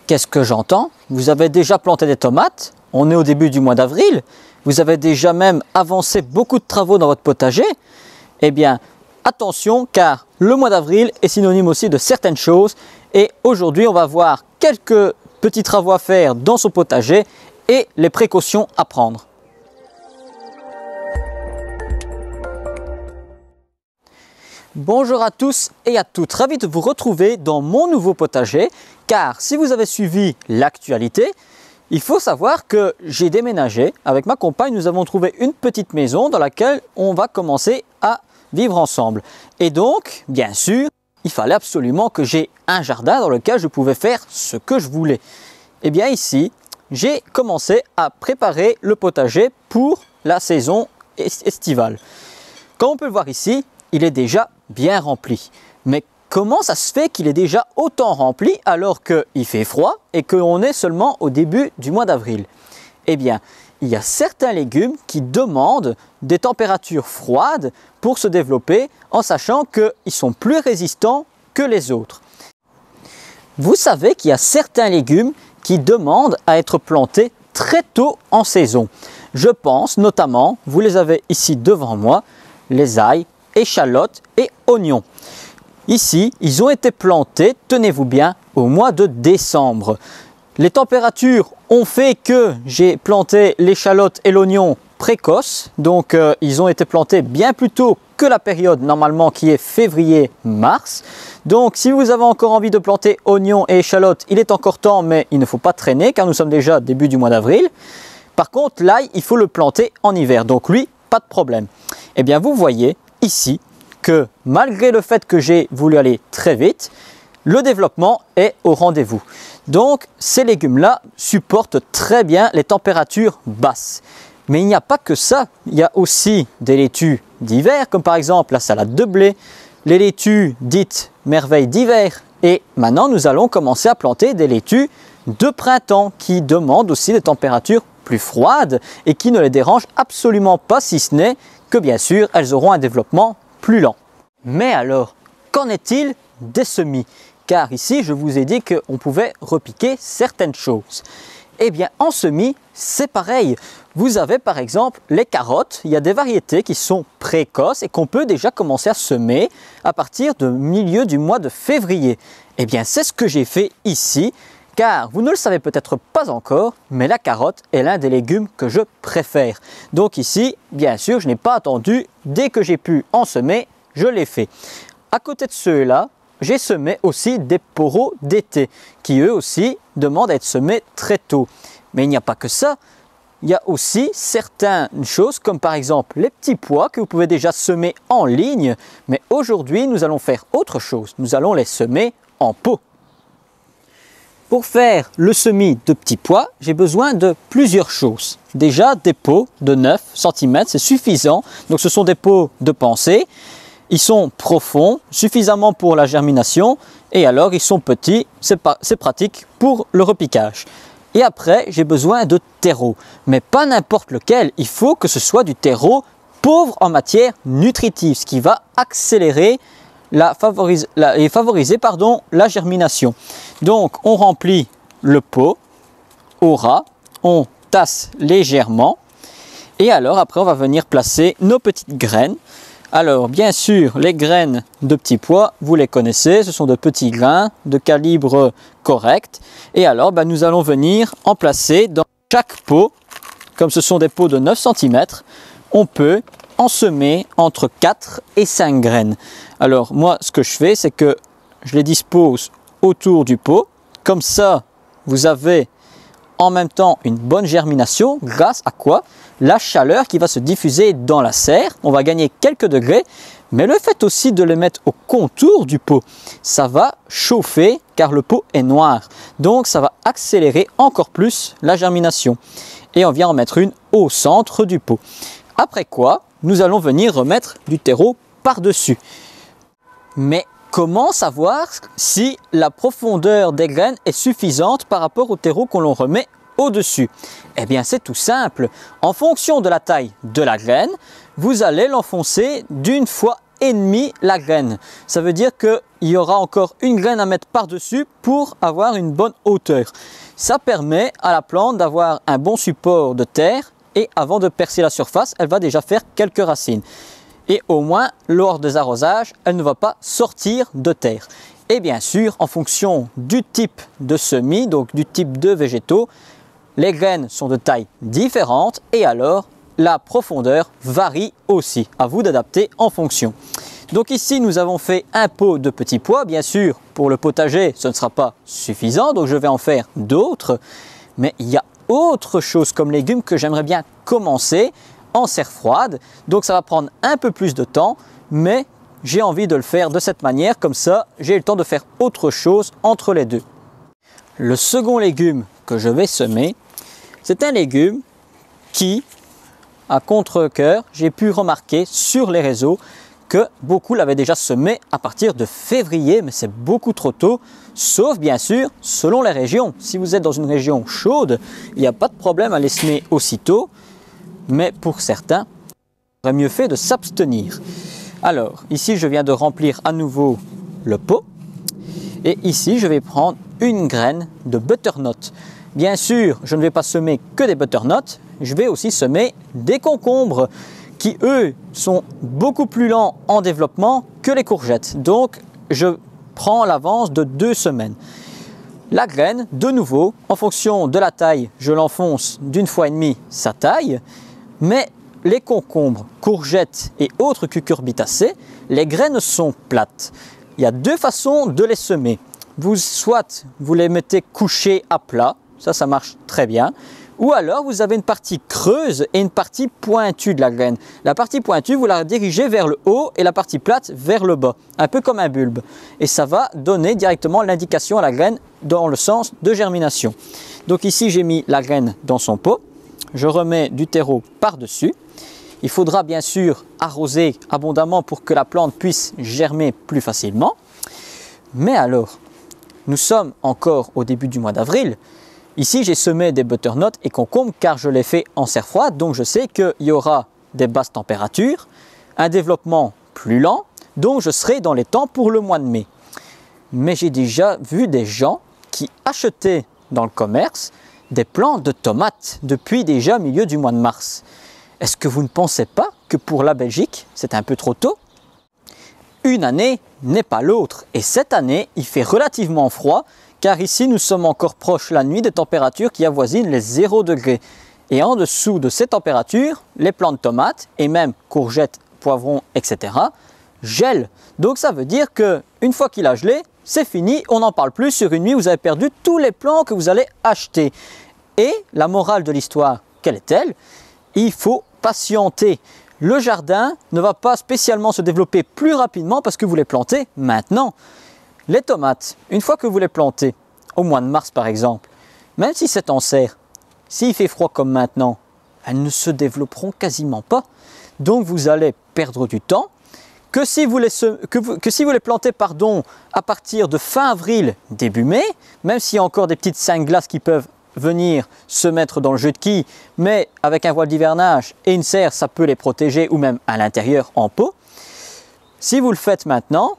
Qu'est-ce que j'entends? Vous avez déjà planté des tomates, on est au début du mois d'avril, vous avez déjà même avancé beaucoup de travaux dans votre potager. Eh bien, attention, car le mois d'avril est synonyme aussi de certaines choses. Et aujourd'hui, on va voir quelques petits travaux à faire dans son potager et les précautions à prendre. Bonjour à tous et à toutes, ravi de vous retrouver dans mon nouveau potager, car si vous avez suivi l'actualité, il faut savoir que j'ai déménagé. Avec ma compagne, nous avons trouvé une petite maison dans laquelle on va commencer à vivre ensemble. Et donc, bien sûr, il fallait absolument que j'ai un jardin dans lequel je pouvais faire ce que je voulais. Et bien ici, j'ai commencé à préparer le potager pour la saison estivale. Comme on peut le voir ici, il est déjà bien rempli. Mais comment ça se fait qu'il est déjà autant rempli alors qu'il fait froid et qu'on est seulement au début du mois d'avril? Eh bien, il y a certains légumes qui demandent des températures froides pour se développer, en sachant qu'ils sont plus résistants que les autres. Vous savez qu'il y a certains légumes qui demandent à être plantés très tôt en saison. Je pense notamment, vous les avez ici devant moi, les ails, échalotes et oignons. Ici, ils ont été plantés, tenez-vous bien, au mois de décembre. Les températures ont fait que j'ai planté l'échalote et l'oignon précoce, donc ils ont été plantés bien plus tôt que la période normalement qui est février-mars. Donc si vous avez encore envie de planter oignons et échalotes, il est encore temps, mais il ne faut pas traîner car nous sommes déjà début du mois d'avril. Par contre, l'ail, il faut le planter en hiver, donc lui, pas de problème. Eh bien, vous voyez ici que malgré le fait que j'ai voulu aller très vite, le développement est au rendez-vous. Donc ces légumes-là supportent très bien les températures basses. Mais il n'y a pas que ça, il y a aussi des laitues d'hiver, comme par exemple la salade de blé, les laitues dites merveilles d'hiver. Et maintenant nous allons commencer à planter des laitues de printemps qui demandent aussi des températures plus froides et qui ne les dérangent absolument pas, si ce n'est que bien sûr elles auront un développement plus lent. Mais alors, qu'en est-il des semis? Car ici je vous ai dit qu'on pouvait repiquer certaines choses. Eh bien en semis, c'est pareil. Vous avez par exemple les carottes, il y a des variétés qui sont précoces et qu'on peut déjà commencer à semer à partir du milieu du mois de février. Eh bien c'est ce que j'ai fait ici. Car vous ne le savez peut-être pas encore, mais la carotte est l'un des légumes que je préfère. Donc ici, bien sûr, je n'ai pas attendu. Dès que j'ai pu en semer, je l'ai fait. À côté de ceux-là, j'ai semé aussi des poros d'été, qui eux aussi demandent à être semés très tôt. Mais il n'y a pas que ça. Il y a aussi certaines choses, comme par exemple les petits pois que vous pouvez déjà semer en ligne. Mais aujourd'hui, nous allons faire autre chose. Nous allons les semer en pot. Pour faire le semis de petits pois, j'ai besoin de plusieurs choses. Déjà, des pots de 9 cm, c'est suffisant. Donc ce sont des pots de pensée. Ils sont profonds, suffisamment pour la germination. Et alors, ils sont petits, c'est pratique pour le repiquage. Et après, j'ai besoin de terreau. Mais pas n'importe lequel. Il faut que ce soit du terreau pauvre en matière nutritive, ce qui va accélérer et favoriser la germination. Donc on remplit le pot au ras, on tasse légèrement et alors après on va venir placer nos petites graines. Alors bien sûr les graines de petits pois, vous les connaissez, ce sont de petits grains de calibre correct. Et alors nous allons venir en placer dans chaque pot, comme ce sont des pots de 9 cm, on peut en semer entre 4 et 5 graines. Alors moi ce que je fais, c'est que je les dispose autour du pot. Comme ça, vous avez en même temps une bonne germination grâce à quoi? La chaleur qui va se diffuser dans la serre. On va gagner quelques degrés, mais le fait aussi de les mettre au contour du pot, ça va chauffer car le pot est noir. Donc ça va accélérer encore plus la germination. Et on vient en mettre une au centre du pot. Après quoi, nous allons venir remettre du terreau par-dessus. Mais comment savoir si la profondeur des graines est suffisante par rapport au terreau qu'on remet au-dessus? Eh bien c'est tout simple. En fonction de la taille de la graine, vous allez l'enfoncer d'1,5 fois la graine. Ça veut dire que il y aura encore une graine à mettre par-dessus pour avoir une bonne hauteur. Ça permet à la plante d'avoir un bon support de terre et avant de percer la surface, elle va déjà faire quelques racines. Et au moins, lors des arrosages, elle ne va pas sortir de terre. Et bien sûr, en fonction du type de semis, donc du type de végétaux, les graines sont de taille différente et alors la profondeur varie aussi. À vous d'adapter en fonction. Donc ici, nous avons fait un pot de petits pois. Bien sûr, pour le potager, ce ne sera pas suffisant, donc je vais en faire d'autres. Mais il y a autre chose comme légumes que j'aimerais bien commencer en serre froide. Donc ça va prendre un peu plus de temps, mais j'ai envie de le faire de cette manière. Comme ça, j'ai le temps de faire autre chose entre les deux. Le second légume que je vais semer, c'est un légume qui, à contre-cœur, j'ai pu remarquer sur les réseaux que beaucoup l'avaient déjà semé à partir de février, mais c'est beaucoup trop tôt, sauf bien sûr selon les régions. Si vous êtes dans une région chaude, il n'y a pas de problème à les semer aussitôt, mais pour certains, il aurait mieux fait de s'abstenir. Alors, ici je viens de remplir à nouveau le pot, et ici je vais prendre une graine de butternut. Bien sûr, je ne vais pas semer que des butternuts, je vais aussi semer des concombres qui, eux, sont beaucoup plus lents en développement que les courgettes. Donc, je prends l'avance de 2 semaines. La graine, de nouveau, en fonction de la taille, je l'enfonce d'une fois et demie sa taille. Mais les concombres, courgettes et autres cucurbitacées, les graines sont plates. Il y a 2 façons de les semer. Soit vous les mettez couchées à plat, ça marche très bien. Ou alors vous avez une partie creuse et une partie pointue de la graine. La partie pointue, vous la dirigez vers le haut et la partie plate vers le bas, un peu comme un bulbe. Et ça va donner directement l'indication à la graine dans le sens de germination. Donc ici j'ai mis la graine dans son pot, je remets du terreau par-dessus. Il faudra bien sûr arroser abondamment pour que la plante puisse germer plus facilement. Mais alors, nous sommes encore au début du mois d'avril. Ici, j'ai semé des butternuts et concombres car je l'ai fait en serre froide, donc je sais qu'il y aura des basses températures, un développement plus lent, donc je serai dans les temps pour le mois de mai. Mais j'ai déjà vu des gens qui achetaient dans le commerce des plants de tomates depuis déjà milieu du mois de mars. Est-ce que vous ne pensez pas que pour la Belgique, c'est un peu trop tôt? Une année n'est pas l'autre et cette année, il fait relativement froid. Car ici, nous sommes encore proches la nuit des températures qui avoisinent les 0 degrés. Et en dessous de ces températures, les plants de tomates et même courgettes, poivrons, etc. gèlent. Donc ça veut dire qu'une fois qu'il a gelé, c'est fini, on n'en parle plus. Sur une nuit, vous avez perdu tous les plants que vous allez acheter. Et la morale de l'histoire, quelle est-elle? Il faut patienter. Le jardin ne va pas spécialement se développer plus rapidement parce que vous les plantez maintenant. Les tomates, une fois que vous les plantez, au mois de mars par exemple, même si c'est en serre, s'il fait froid comme maintenant, elles ne se développeront quasiment pas. Donc vous allez perdre du temps. Que si vous les plantez à partir de fin avril, début mai, même s'il y a encore des petites 5 glaces qui peuvent venir se mettre dans le jeu de quilles, mais avec un voile d'hivernage et une serre, ça peut les protéger ou même à l'intérieur en pot. Si vous le faites maintenant,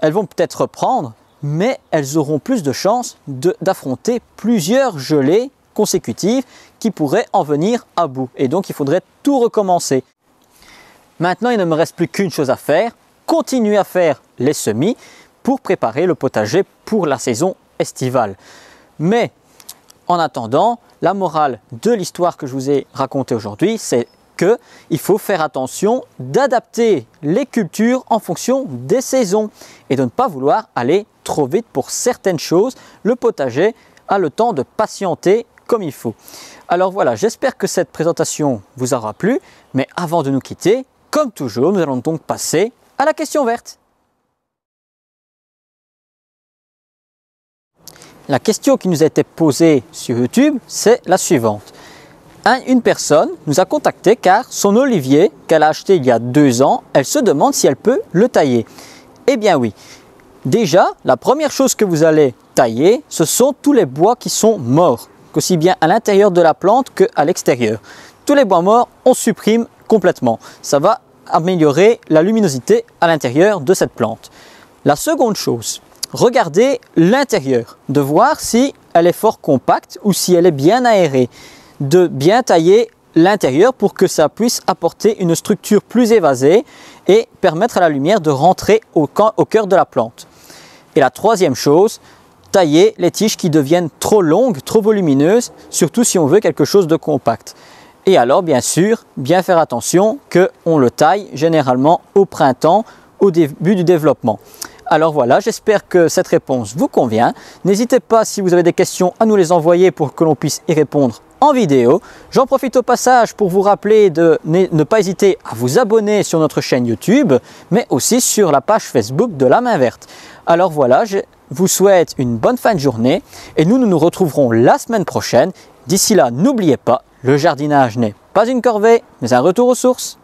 elles vont peut-être reprendre, mais elles auront plus de chances d'affronter plusieurs gelées consécutives qui pourraient en venir à bout. Et donc, il faudrait tout recommencer. Maintenant, il ne me reste plus qu'une chose à faire, continuer à faire les semis pour préparer le potager pour la saison estivale. Mais, en attendant, la morale de l'histoire que je vous ai racontée aujourd'hui, c'est qu'il faut faire attention d'adapter les cultures en fonction des saisons et de ne pas vouloir aller trop vite pour certaines choses. Le potager a le temps de patienter comme il faut. Alors voilà, j'espère que cette présentation vous aura plu, mais avant de nous quitter, comme toujours, nous allons donc passer à la question verte. La question qui nous a été posée sur YouTube, c'est la suivante. Une personne nous a contacté car son olivier qu'elle a acheté il y a 2 ans, elle se demande si elle peut le tailler. Eh bien oui, déjà la première chose que vous allez tailler, ce sont tous les bois qui sont morts, aussi bien à l'intérieur de la plante qu'à l'extérieur. Tous les bois morts, on supprime complètement. Ça va améliorer la luminosité à l'intérieur de cette plante. La seconde chose, regardez l'intérieur, de voir si elle est fort compacte ou si elle est bien aérée, de bien tailler l'intérieur pour que ça puisse apporter une structure plus évasée et permettre à la lumière de rentrer au cœur de la plante. Et la troisième chose, tailler les tiges qui deviennent trop longues, trop volumineuses, surtout si on veut quelque chose de compact. Et alors bien sûr, bien faire attention qu'on le taille généralement au printemps, au début du développement. Alors voilà, j'espère que cette réponse vous convient. N'hésitez pas, si vous avez des questions, à nous les envoyer pour que l'on puisse y répondre en vidéo. J'en profite au passage pour vous rappeler de ne pas hésiter à vous abonner sur notre chaîne YouTube, mais aussi sur la page Facebook de La Main Verte. Alors voilà, je vous souhaite une bonne fin de journée et nous nous retrouverons la semaine prochaine. D'ici là, n'oubliez pas, le jardinage n'est pas une corvée, mais un retour aux sources.